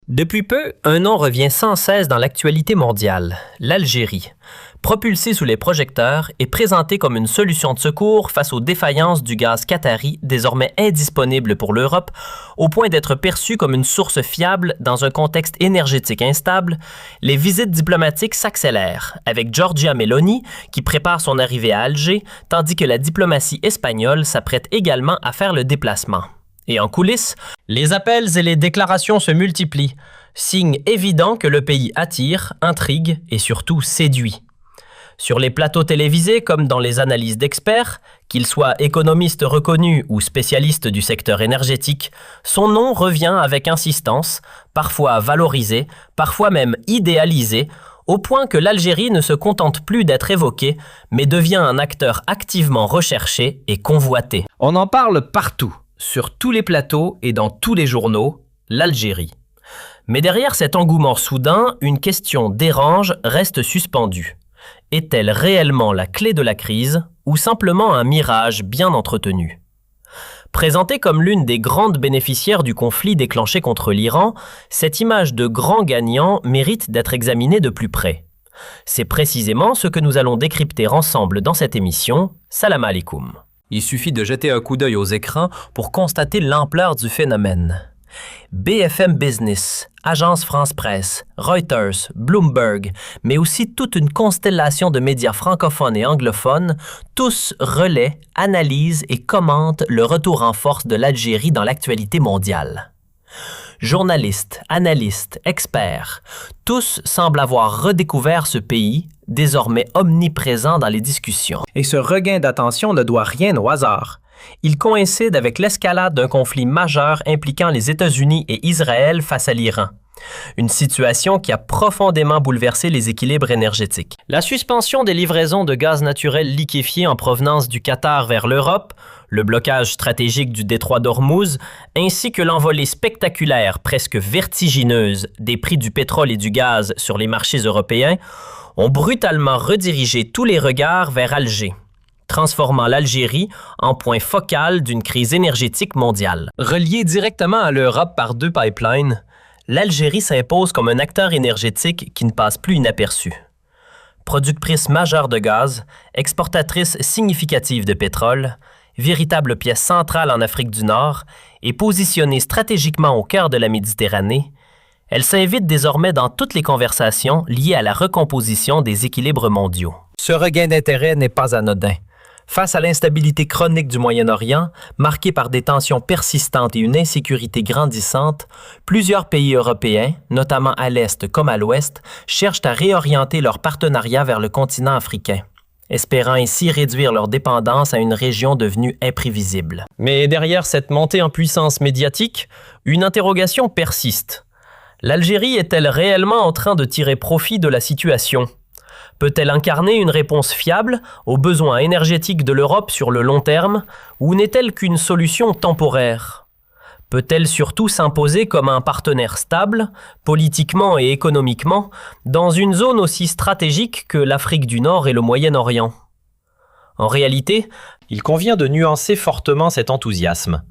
Depuis peu, un nom revient sans cesse dans l'actualité mondiale, l'Algérie. Propulsée sous les projecteurs et présentée comme une solution de secours face aux défaillances du gaz qatari désormais indisponible pour l'Europe, au point d'être perçue comme une source fiable dans un contexte énergétique instable, les visites diplomatiques s'accélèrent, avec Giorgia Meloni qui prépare son arrivée à Alger, tandis que la diplomatie espagnole s'apprête également à faire le déplacement. Et en coulisses, les appels et les déclarations se multiplient, signe évident que le pays attire, intrigue et surtout séduit. Sur les plateaux télévisés comme dans les analyses d'experts, qu'ils soient économistes reconnus ou spécialistes du secteur énergétique, son nom revient avec insistance, parfois valorisé, parfois même idéalisé, au point que l'Algérie ne se contente plus d'être évoquée, mais devient un acteur activement recherché et convoité. On en parle partout. Sur tous les plateaux et dans tous les journaux, l'Algérie. Mais derrière cet engouement soudain, une question dérange reste suspendue. Est-elle réellement la clé de la crise ou simplement un mirage bien entretenu? Présentée comme l'une des grandes bénéficiaires du conflit déclenché contre l'Iran, cette image de grand gagnant mérite d'être examinée de plus près. C'est précisément ce que nous allons décrypter ensemble dans cette émission. Salam alaikum. Il suffit de jeter un coup d'œil aux écrans pour constater l'ampleur du phénomène. BFM Business, Agence France-Presse, Reuters, Bloomberg, mais aussi toute une constellation de médias francophones et anglophones, tous relaient, analysent et commentent le retour en force de l'Algérie dans l'actualité mondiale. Journalistes, analystes, experts, tous semblent avoir redécouvert ce pays, désormais omniprésent dans les discussions. Et ce regain d'attention ne doit rien au hasard. Il coïncide avec l'escalade d'un conflit majeur impliquant les États-Unis et Israël face à l'Iran. Une situation qui a profondément bouleversé les équilibres énergétiques. La suspension des livraisons de gaz naturel liquéfié en provenance du Qatar vers l'Europe, le blocage stratégique du détroit d'Ormuz, ainsi que l'envolée spectaculaire, presque vertigineuse, des prix du pétrole et du gaz sur les marchés européens, ont brutalement redirigé tous les regards vers Alger, transformant l'Algérie en point focal d'une crise énergétique mondiale. Reliée directement à l'Europe par deux pipelines, l'Algérie s'impose comme un acteur énergétique qui ne passe plus inaperçu. Productrice majeure de gaz, exportatrice significative de pétrole, véritable pièce centrale en Afrique du Nord et positionnée stratégiquement au cœur de la Méditerranée, elle s'invite désormais dans toutes les conversations liées à la recomposition des équilibres mondiaux. Ce regain d'intérêt n'est pas anodin. Face à l'instabilité chronique du Moyen-Orient, marquée par des tensions persistantes et une insécurité grandissante, plusieurs pays européens, notamment à l'Est comme à l'Ouest, cherchent à réorienter leur partenariat vers le continent africain, espérant ainsi réduire leur dépendance à une région devenue imprévisible. Mais derrière cette montée en puissance médiatique, une interrogation persiste. L'Algérie est-elle réellement en train de tirer profit de la situation? Peut-elle incarner une réponse fiable aux besoins énergétiques de l'Europe sur le long terme, ou n'est-elle qu'une solution temporaire? Peut-elle surtout s'imposer comme un partenaire stable, politiquement et économiquement, dans une zone aussi stratégique que l'Afrique du Nord et le Moyen-Orient? En réalité, il convient de nuancer fortement cet enthousiasme.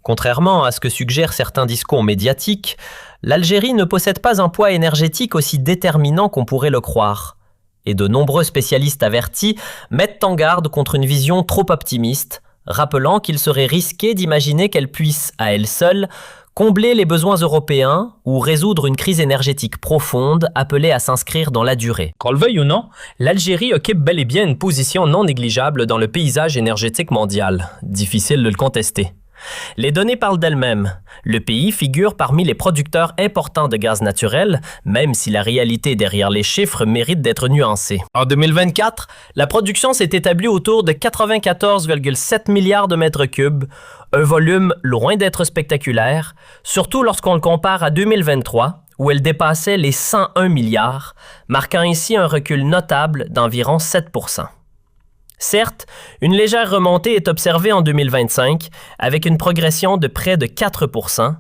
Contrairement à ce que suggèrent certains discours médiatiques, l'Algérie ne possède pas un poids énergétique aussi déterminant qu'on pourrait le croire. Et de nombreux spécialistes avertis mettent en garde contre une vision trop optimiste, rappelant qu'il serait risqué d'imaginer qu'elle puisse, à elle seule, combler les besoins européens ou résoudre une crise énergétique profonde appelée à s'inscrire dans la durée. Qu'on le veuille ou non, l'Algérie occupe bel et bien une position non négligeable dans le paysage énergétique mondial. Difficile de le contester. Les données parlent d'elles-mêmes. Le pays figure parmi les producteurs importants de gaz naturel, même si la réalité derrière les chiffres mérite d'être nuancée. En 2024, la production s'est établie autour de 94,7 milliards de mètres cubes, un volume loin d'être spectaculaire, surtout lorsqu'on le compare à 2023, où elle dépassait les 101 milliards, marquant ainsi un recul notable d'environ 7%. Certes, une légère remontée est observée en 2025, avec une progression de près de 4%,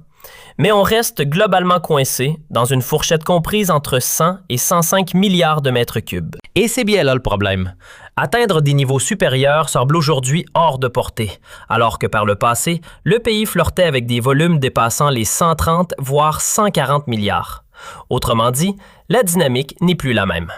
Mais on reste globalement coincé dans une fourchette comprise entre 100 et 105 milliards de mètres cubes. Et c'est bien là le problème. Atteindre des niveaux supérieurs semble aujourd'hui hors de portée, alors que par le passé, le pays flirtait avec des volumes dépassant les 130 voire 140 milliards. Autrement dit, la dynamique n'est plus la même.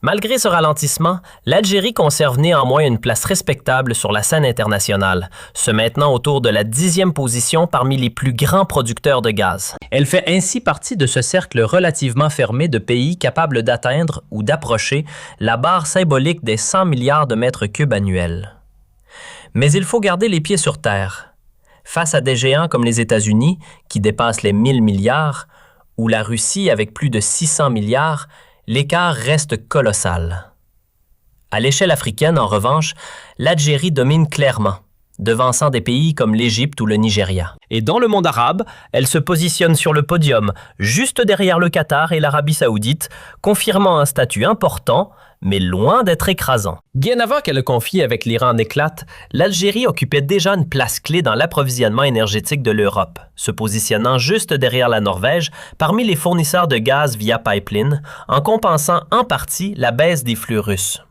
Malgré ce ralentissement, l'Algérie conserve néanmoins une place respectable sur la scène internationale, se maintenant autour de la 10e position parmi les plus grands producteurs de gaz. Elle fait ainsi partie de ce cercle relativement fermé de pays capables d'atteindre ou d'approcher la barre symbolique des 100 milliards de mètres cubes annuels. Mais il faut garder les pieds sur terre. Face à des géants comme les États-Unis, qui dépassent les 1000 milliards, ou la Russie avec plus de 600 milliards, l'écart reste colossal. À l'échelle africaine, en revanche, l'Algérie domine clairement, devançant des pays comme l'Égypte ou le Nigeria. Et dans le monde arabe, elle se positionne sur le podium, juste derrière le Qatar et l'Arabie saoudite, confirmant un statut important, mais loin d'être écrasant. Bien avant que le conflit avec l'Iran n'éclate, l'Algérie occupait déjà une place clé dans l'approvisionnement énergétique de l'Europe, se positionnant juste derrière la Norvège parmi les fournisseurs de gaz via pipeline, en compensant en partie la baisse des flux russes.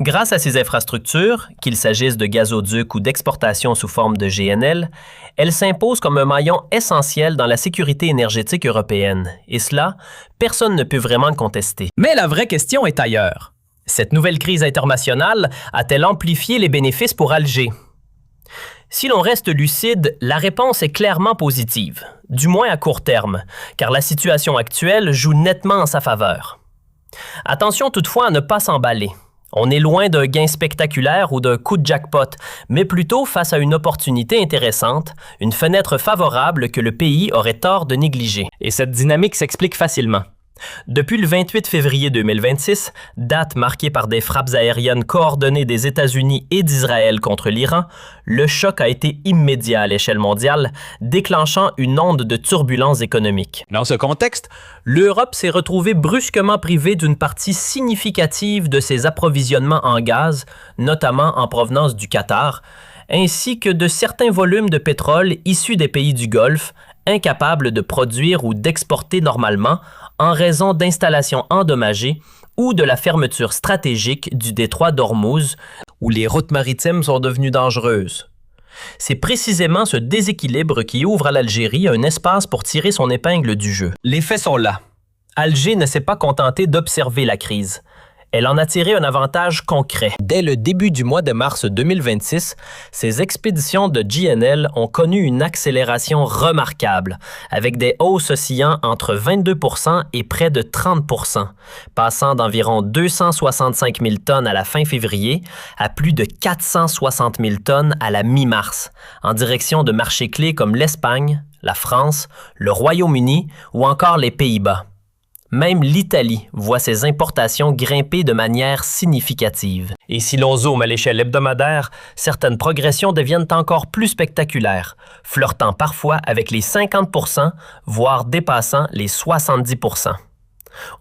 Grâce à ces infrastructures, qu'il s'agisse de gazoducs ou d'exportation sous forme de GNL, elle s'impose comme un maillon essentiel dans la sécurité énergétique européenne. Et cela, personne ne peut vraiment le contester. Mais la vraie question est ailleurs. Cette nouvelle crise internationale a-t-elle amplifié les bénéfices pour Alger? Si l'on reste lucide, la réponse est clairement positive, du moins à court terme, car la situation actuelle joue nettement en sa faveur. Attention toutefois à ne pas s'emballer. On est loin d'un gain spectaculaire ou d'un coup de jackpot, mais plutôt face à une opportunité intéressante, une fenêtre favorable que le pays aurait tort de négliger. Et cette dynamique s'explique facilement. Depuis le 28 février 2026, date marquée par des frappes aériennes coordonnées des États-Unis et d'Israël contre l'Iran, le choc a été immédiat à l'échelle mondiale, déclenchant une onde de turbulences économiques. Dans ce contexte, l'Europe s'est retrouvée brusquement privée d'une partie significative de ses approvisionnements en gaz, notamment en provenance du Qatar, ainsi que de certains volumes de pétrole issus des pays du Golfe, incapables de produire ou d'exporter normalement en raison d'installations endommagées ou de la fermeture stratégique du détroit d'Ormuz, où les routes maritimes sont devenues dangereuses. C'est précisément ce déséquilibre qui ouvre à l'Algérie un espace pour tirer son épingle du jeu. Les faits sont là. Alger ne s'est pas contenté d'observer la crise. Elle en a tiré un avantage concret. Dès le début du mois de mars 2026, ces expéditions de GNL ont connu une accélération remarquable, avec des hausses oscillant entre 22% et près de 30%, passant d'environ 265 000 tonnes à la fin février à plus de 460 000 tonnes à la mi-mars, en direction de marchés clés comme l'Espagne, la France, le Royaume-Uni ou encore les Pays-Bas. Même l'Italie voit ses importations grimper de manière significative. Et si l'on zoome à l'échelle hebdomadaire, certaines progressions deviennent encore plus spectaculaires, flirtant parfois avec les 50%, voire dépassant les 70%.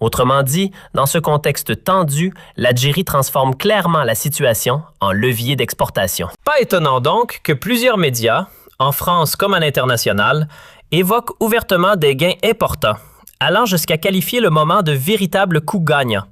Autrement dit, dans ce contexte tendu, l'Algérie transforme clairement la situation en levier d'exportation. Pas étonnant donc que plusieurs médias, en France comme à l'international, évoquent ouvertement des gains importants, allant jusqu'à qualifier le moment de véritable coup gagnant.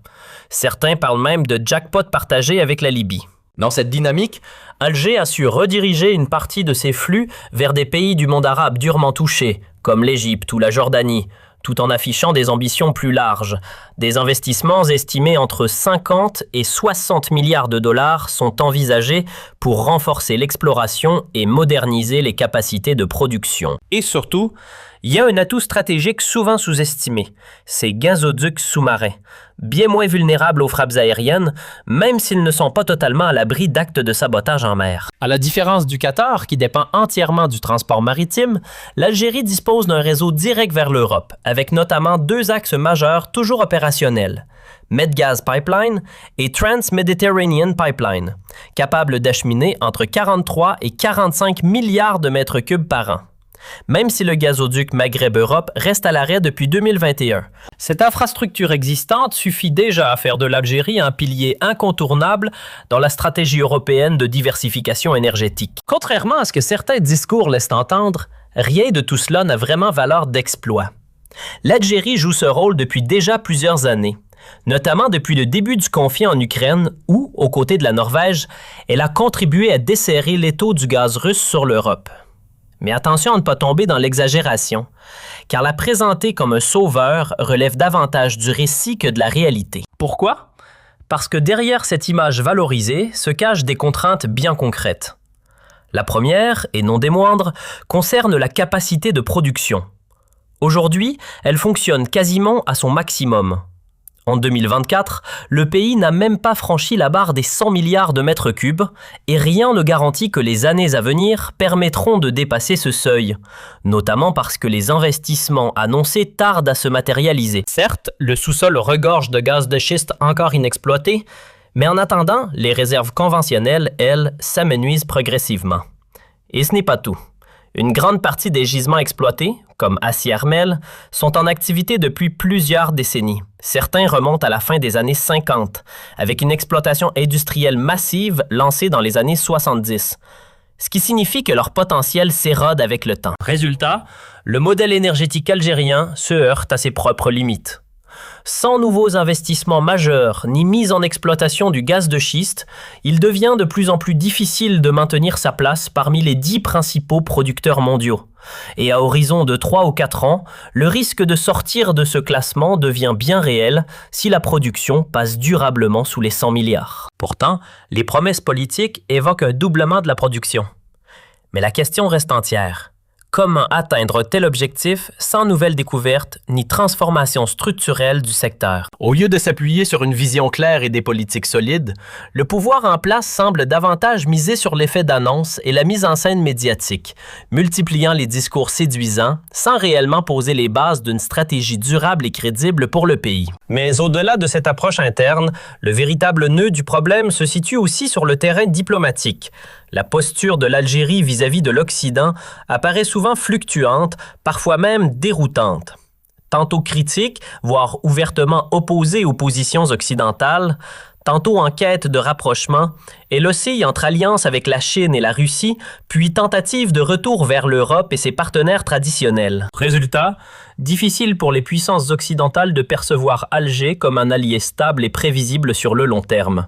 Certains parlent même de jackpot partagé avec la Libye. Dans cette dynamique, Alger a su rediriger une partie de ses flux vers des pays du monde arabe durement touchés, comme l'Égypte ou la Jordanie, tout en affichant des ambitions plus larges. Des investissements estimés entre 50 et 60 milliards de dollars sont envisagés pour renforcer l'exploration et moderniser les capacités de production. Et surtout, il y a un atout stratégique souvent sous-estimé, ces gazoducs sous-marins, bien moins vulnérables aux frappes aériennes, même s'ils ne sont pas totalement à l'abri d'actes de sabotage en mer. À la différence du Qatar, qui dépend entièrement du transport maritime, l'Algérie dispose d'un réseau direct vers l'Europe, avec notamment deux axes majeurs toujours opérationnels, Medgaz Pipeline et Trans-Mediterranean Pipeline, capables d'acheminer entre 43 et 45 milliards de mètres cubes par an. Même si le gazoduc Maghreb-Europe reste à l'arrêt depuis 2021. Cette infrastructure existante suffit déjà à faire de l'Algérie un pilier incontournable dans la stratégie européenne de diversification énergétique. Contrairement à ce que certains discours laissent entendre, Rien de tout cela n'a vraiment valeur d'exploit. L'Algérie joue ce rôle depuis déjà plusieurs années, notamment depuis le début du conflit en Ukraine où, aux côtés de la Norvège, elle a contribué à desserrer l'étau du gaz russe sur l'Europe. Mais attention à ne pas tomber dans l'exagération, car la présenter comme un sauveur relève davantage du récit que de la réalité. Pourquoi? Parce que derrière cette image valorisée se cachent des contraintes bien concrètes. La première, et non des moindres, concerne la capacité de production. Aujourd'hui, elle fonctionne quasiment à son maximum. En 2024, le pays n'a même pas franchi la barre des 100 milliards de mètres cubes et rien ne garantit que les années à venir permettront de dépasser ce seuil, notamment parce que les investissements annoncés tardent à se matérialiser. Certes, le sous-sol regorge de gaz de schiste encore inexploité, mais en attendant, les réserves conventionnelles, elles, s'amenuisent progressivement. Et ce n'est pas tout. Une grande partie des gisements exploités, comme Acier-Armel, sont en activité depuis plusieurs décennies. Certains remontent à la fin des années 50, avec une exploitation industrielle massive lancée dans les années 70, ce qui signifie que leur potentiel s'érode avec le temps. Résultat, le modèle énergétique algérien se heurte à ses propres limites. Sans nouveaux investissements majeurs ni mise en exploitation du gaz de schiste, il devient de plus en plus difficile de maintenir sa place parmi les 10 principaux producteurs mondiaux. Et à horizon de 3 ou 4 ans, le risque de sortir de ce classement devient bien réel si la production passe durablement sous les 100 milliards. Pourtant, les promesses politiques évoquent un doublement de la production. Mais la question reste entière. Comment atteindre tel objectif sans nouvelles découvertes ni transformation structurelle du secteur? Au lieu de s'appuyer sur une vision claire et des politiques solides, le pouvoir en place semble davantage miser sur l'effet d'annonce et la mise en scène médiatique, multipliant les discours séduisants sans réellement poser les bases d'une stratégie durable et crédible pour le pays. Mais au-delà de cette approche interne, le véritable nœud du problème se situe aussi sur le terrain diplomatique. La posture de l'Algérie vis-à-vis de l'Occident apparaît souvent fluctuante, parfois même déroutante. Tantôt critique, voire ouvertement opposée aux positions occidentales, tantôt en quête de rapprochement, elle oscille entre alliance avec la Chine et la Russie, puis tentative de retour vers l'Europe et ses partenaires traditionnels. Résultat, difficile pour les puissances occidentales de percevoir Alger comme un allié stable et prévisible sur le long terme.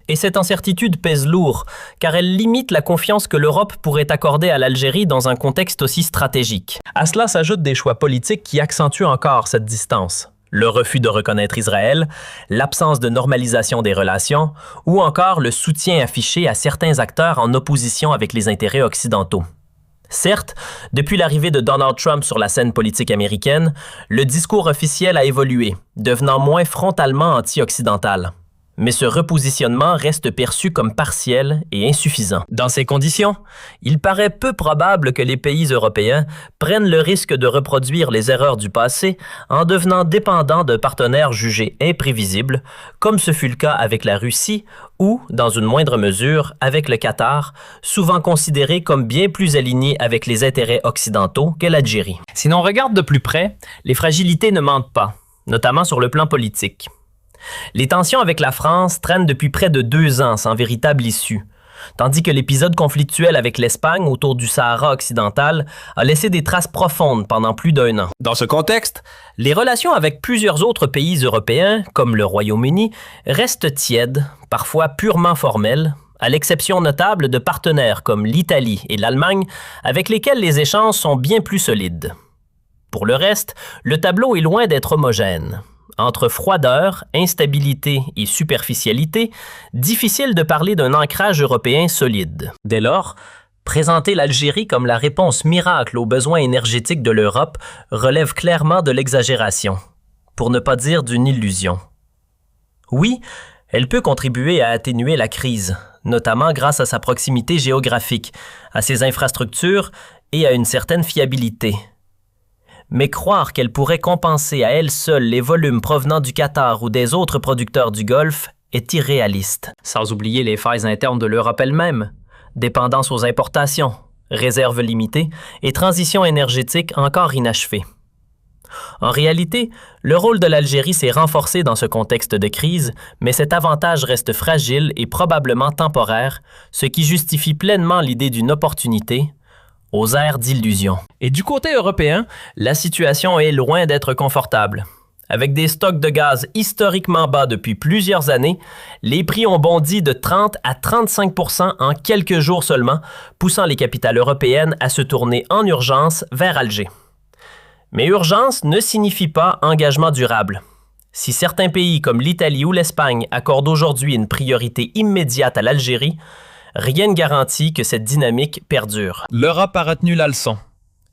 Et cette incertitude pèse lourd, car elle limite la confiance que l'Europe pourrait accorder à l'Algérie dans un contexte aussi stratégique. À cela s'ajoutent des choix politiques qui accentuent encore cette distance. Le refus de reconnaître Israël, l'absence de normalisation des relations, ou encore le soutien affiché à certains acteurs en opposition avec les intérêts occidentaux. Certes, depuis l'arrivée de Donald Trump sur la scène politique américaine, le discours officiel a évolué, devenant moins frontalement anti-occidental. Mais ce repositionnement reste perçu comme partiel et insuffisant. Dans ces conditions, il paraît peu probable que les pays européens prennent le risque de reproduire les erreurs du passé en devenant dépendants de partenaires jugés imprévisibles, comme ce fut le cas avec la Russie ou, dans une moindre mesure, avec le Qatar, souvent considéré comme bien plus aligné avec les intérêts occidentaux que l'Algérie. Si l'on regarde de plus près, les fragilités ne mentent pas, notamment sur le plan politique. Les tensions avec la France traînent depuis près de 2 ans sans véritable issue, tandis que l'épisode conflictuel avec l'Espagne autour du Sahara occidental a laissé des traces profondes pendant plus d'1 an. Dans ce contexte, les relations avec plusieurs autres pays européens, comme le Royaume-Uni, restent tièdes, parfois purement formelles, à l'exception notable de partenaires comme l'Italie et l'Allemagne, avec lesquels les échanges sont bien plus solides. Pour le reste, le tableau est loin d'être homogène. Entre froideur, instabilité et superficialité, difficile de parler d'un ancrage européen solide. Dès lors, présenter l'Algérie comme la réponse miracle aux besoins énergétiques de l'Europe relève clairement de l'exagération, pour ne pas dire d'une illusion. Oui, elle peut contribuer à atténuer la crise, notamment grâce à sa proximité géographique, à ses infrastructures et à une certaine fiabilité. Mais croire qu'elle pourrait compenser à elle seule les volumes provenant du Qatar ou des autres producteurs du Golfe est irréaliste. Sans oublier les failles internes de l'Europe elle-même, dépendance aux importations, réserves limitées et transition énergétique encore inachevée. En réalité, le rôle de l'Algérie s'est renforcé dans ce contexte de crise, mais cet avantage reste fragile et probablement temporaire, ce qui justifie pleinement l'idée d'une opportunité, aux ères d'illusion. Et du côté européen, la situation est loin d'être confortable. Avec des stocks de gaz historiquement bas depuis plusieurs années, les prix ont bondi de 30 à 35 % en quelques jours seulement, poussant les capitales européennes à se tourner en urgence vers Alger. Mais urgence ne signifie pas engagement durable. Si certains pays comme l'Italie ou l'Espagne accordent aujourd'hui une priorité immédiate à l'Algérie, rien ne garantit que cette dynamique perdure. L'Europe a retenu la leçon.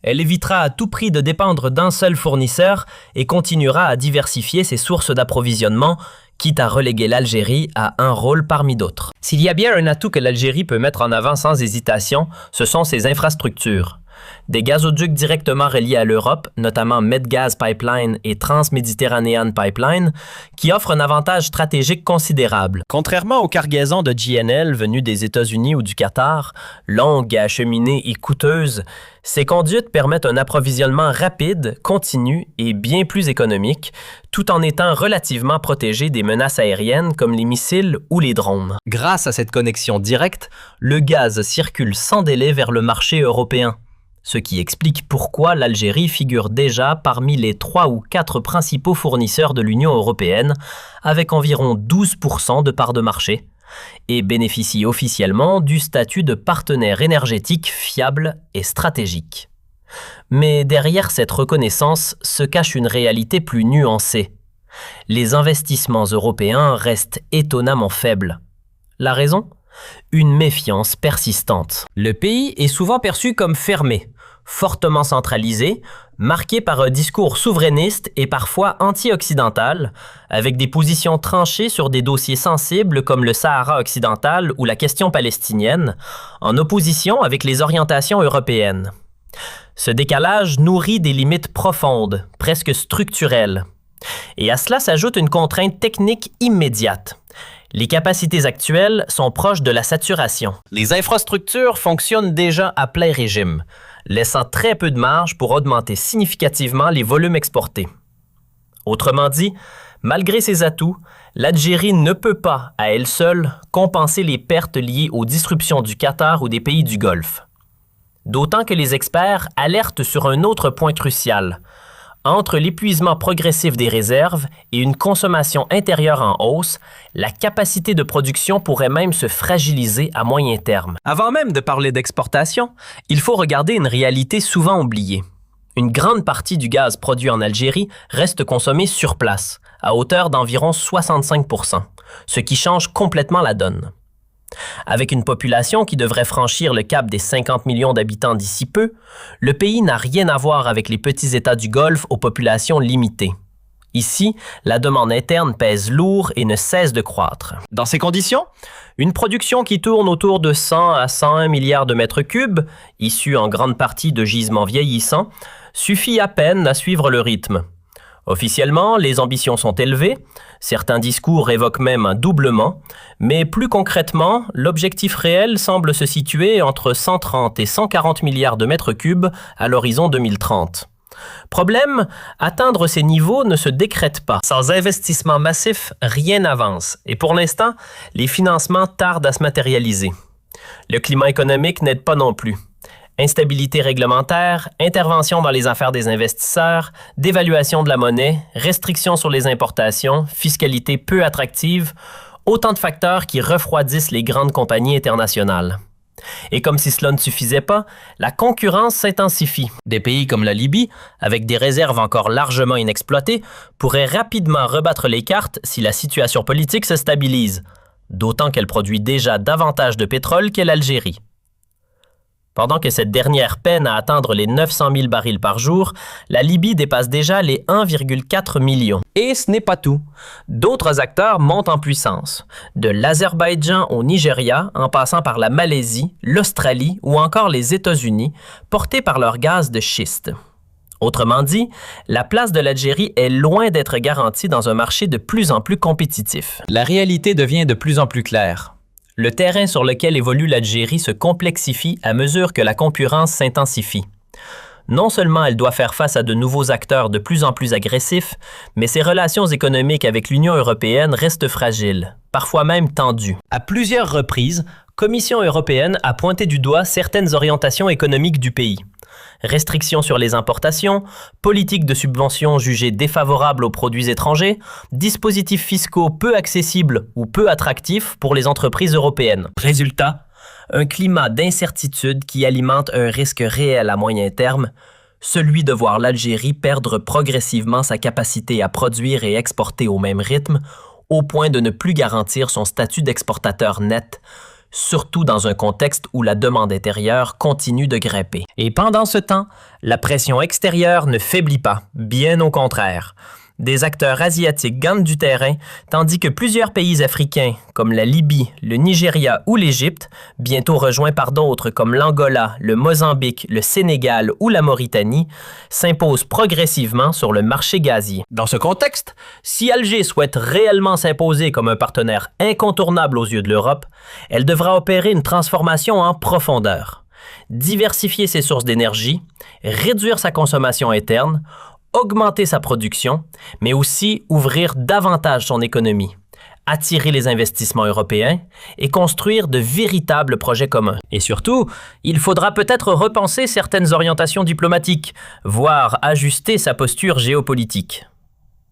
Elle évitera à tout prix de dépendre d'un seul fournisseur et continuera à diversifier ses sources d'approvisionnement, quitte à reléguer l'Algérie à un rôle parmi d'autres. S'il y a bien un atout que l'Algérie peut mettre en avant sans hésitation, ce sont ses infrastructures. Des gazoducs directement reliés à l'Europe, notamment Medgaz Pipeline et Trans-Méditerranéan Pipeline, qui offrent un avantage stratégique considérable. Contrairement aux cargaisons de GNL venues des États-Unis ou du Qatar, longues à acheminer et coûteuses, ces conduites permettent un approvisionnement rapide, continu et bien plus économique, tout en étant relativement protégées des menaces aériennes comme les missiles ou les drones. Grâce à cette connexion directe, le gaz circule sans délai vers le marché européen, ce qui explique pourquoi l'Algérie figure déjà parmi les 3 ou 4 principaux fournisseurs de l'Union européenne, avec environ 12 % de parts de marché, et bénéficie officiellement du statut de partenaire énergétique fiable et stratégique. Mais derrière cette reconnaissance se cache une réalité plus nuancée. Les investissements européens restent étonnamment faibles. La raison ? Une méfiance persistante. Le pays est souvent perçu comme fermé, fortement centralisé, marqué par un discours souverainiste et parfois anti-occidental, avec des positions tranchées sur des dossiers sensibles comme le Sahara occidental ou la question palestinienne, en opposition avec les orientations européennes. Ce décalage nourrit des limites profondes, presque structurelles. Et à cela s'ajoute une contrainte technique immédiate. Les capacités actuelles sont proches de la saturation. Les infrastructures fonctionnent déjà à plein régime, laissant très peu de marge pour augmenter significativement les volumes exportés. Autrement dit, malgré ses atouts, l'Algérie ne peut pas, à elle seule, compenser les pertes liées aux disruptions du Qatar ou des pays du Golfe. D'autant que les experts alertent sur un autre point crucial. Entre l'épuisement progressif des réserves et une consommation intérieure en hausse, la capacité de production pourrait même se fragiliser à moyen terme. Avant même de parler d'exportation, il faut regarder une réalité souvent oubliée. Une grande partie du gaz produit en Algérie reste consommé sur place, à hauteur d'environ 65 %, ce qui change complètement la donne. Avec une population qui devrait franchir le cap des 50 millions d'habitants d'ici peu, le pays n'a rien à voir avec les petits États du Golfe aux populations limitées. Ici, la demande interne pèse lourd et ne cesse de croître. Dans ces conditions, une production qui tourne autour de 100 à 101 milliards de mètres cubes, issue en grande partie de gisements vieillissants, suffit à peine à suivre le rythme. Officiellement, les ambitions sont élevées, certains discours évoquent même un doublement, mais plus concrètement, l'objectif réel semble se situer entre 130 et 140 milliards de mètres cubes à l'horizon 2030. Problème, atteindre ces niveaux ne se décrète pas. Sans investissement massif, rien n'avance, et pour l'instant, les financements tardent à se matérialiser. Le climat économique n'aide pas non plus. Instabilité réglementaire, intervention dans les affaires des investisseurs, dévaluation de la monnaie, restrictions sur les importations, fiscalité peu attractive, autant de facteurs qui refroidissent les grandes compagnies internationales. Et comme si cela ne suffisait pas, la concurrence s'intensifie. Des pays comme la Libye, avec des réserves encore largement inexploitées, pourraient rapidement rebattre les cartes si la situation politique se stabilise, d'autant qu'elle produit déjà davantage de pétrole que l'Algérie. Pendant que cette dernière peine à atteindre les 900 000 barils par jour, la Libye dépasse déjà les 1,4 million. Et ce n'est pas tout. D'autres acteurs montent en puissance, de l'Azerbaïdjan au Nigeria, en passant par la Malaisie, l'Australie ou encore les États-Unis, portés par leur gaz de schiste. Autrement dit, la place de l'Algérie est loin d'être garantie dans un marché de plus en plus compétitif. La réalité devient de plus en plus claire. Le terrain sur lequel évolue l'Algérie se complexifie à mesure que la concurrence s'intensifie. Non seulement elle doit faire face à de nouveaux acteurs de plus en plus agressifs, mais ses relations économiques avec l'Union européenne restent fragiles, parfois même tendues. À plusieurs reprises, Commission européenne a pointé du doigt certaines orientations économiques du pays. Restrictions sur les importations, politique de subvention jugée défavorable aux produits étrangers, dispositifs fiscaux peu accessibles ou peu attractifs pour les entreprises européennes. Résultat, un climat d'incertitude qui alimente un risque réel à moyen terme, celui de voir l'Algérie perdre progressivement sa capacité à produire et exporter au même rythme, au point de ne plus garantir son statut d'exportateur net, surtout dans un contexte où la demande intérieure continue de grimper. Et pendant ce temps, la pression extérieure ne faiblit pas, bien au contraire. Des acteurs asiatiques gagnent du terrain, tandis que plusieurs pays africains, comme la Libye, le Nigeria ou l'Égypte, bientôt rejoints par d'autres comme l'Angola, le Mozambique, le Sénégal ou la Mauritanie, s'imposent progressivement sur le marché gazier. Dans ce contexte, si Alger souhaite réellement s'imposer comme un partenaire incontournable aux yeux de l'Europe, elle devra opérer une transformation en profondeur. Diversifier ses sources d'énergie, réduire sa consommation interne, augmenter sa production, mais aussi ouvrir davantage son économie, attirer les investissements européens et construire de véritables projets communs. Et surtout, il faudra peut-être repenser certaines orientations diplomatiques, voire ajuster sa posture géopolitique.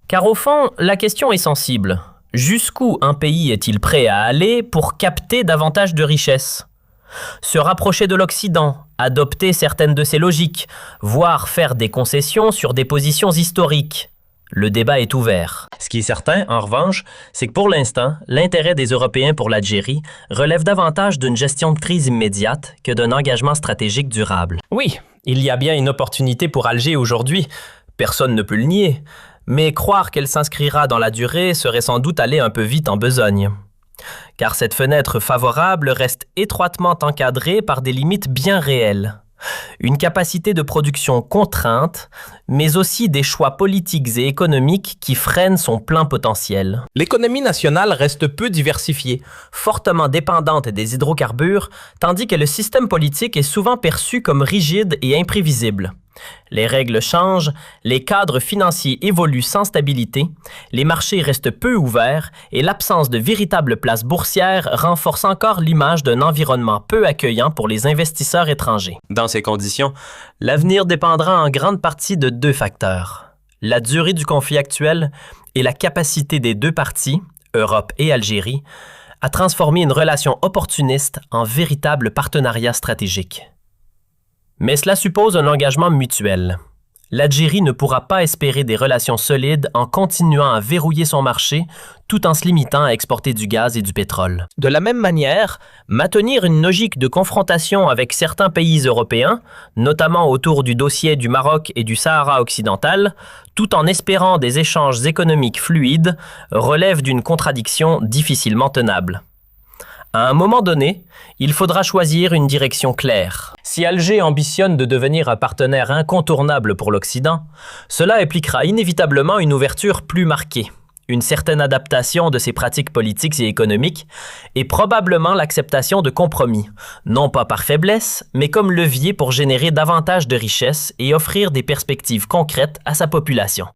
Car au fond, la question est sensible. Jusqu'où un pays est-il prêt à aller pour capter davantage de richesses ? Se rapprocher de l'Occident, adopter certaines de ses logiques, voire faire des concessions sur des positions historiques. Le débat est ouvert. Ce qui est certain, en revanche, c'est que pour l'instant, l'intérêt des Européens pour l'Algérie relève davantage d'une gestion de crise immédiate que d'un engagement stratégique durable. Oui, il y a bien une opportunité pour Alger aujourd'hui. Personne ne peut le nier. Mais croire qu'elle s'inscrira dans la durée serait sans doute aller un peu vite en besogne. Car cette fenêtre favorable reste étroitement encadrée par des limites bien réelles. Une capacité de production contrainte, mais aussi des choix politiques et économiques qui freinent son plein potentiel. L'économie nationale reste peu diversifiée, fortement dépendante des hydrocarbures, tandis que le système politique est souvent perçu comme rigide et imprévisible. Les règles changent, les cadres financiers évoluent sans stabilité, les marchés restent peu ouverts et l'absence de véritables places boursières renforce encore l'image d'un environnement peu accueillant pour les investisseurs étrangers. Dans ces conditions, l'avenir dépendra en grande partie de deux facteurs: la durée du conflit actuel et la capacité des deux parties, Europe et Algérie, à transformer une relation opportuniste en véritable partenariat stratégique. Mais cela suppose un engagement mutuel. L'Algérie ne pourra pas espérer des relations solides en continuant à verrouiller son marché tout en se limitant à exporter du gaz et du pétrole. De la même manière, maintenir une logique de confrontation avec certains pays européens, notamment autour du dossier du Maroc et du Sahara occidental, tout en espérant des échanges économiques fluides, relève d'une contradiction difficilement tenable. À un moment donné, il faudra choisir une direction claire. Si Alger ambitionne de devenir un partenaire incontournable pour l'Occident, cela impliquera inévitablement une ouverture plus marquée, une certaine adaptation de ses pratiques politiques et économiques et probablement l'acceptation de compromis, non pas par faiblesse, mais comme levier pour générer davantage de richesses et offrir des perspectives concrètes à sa population.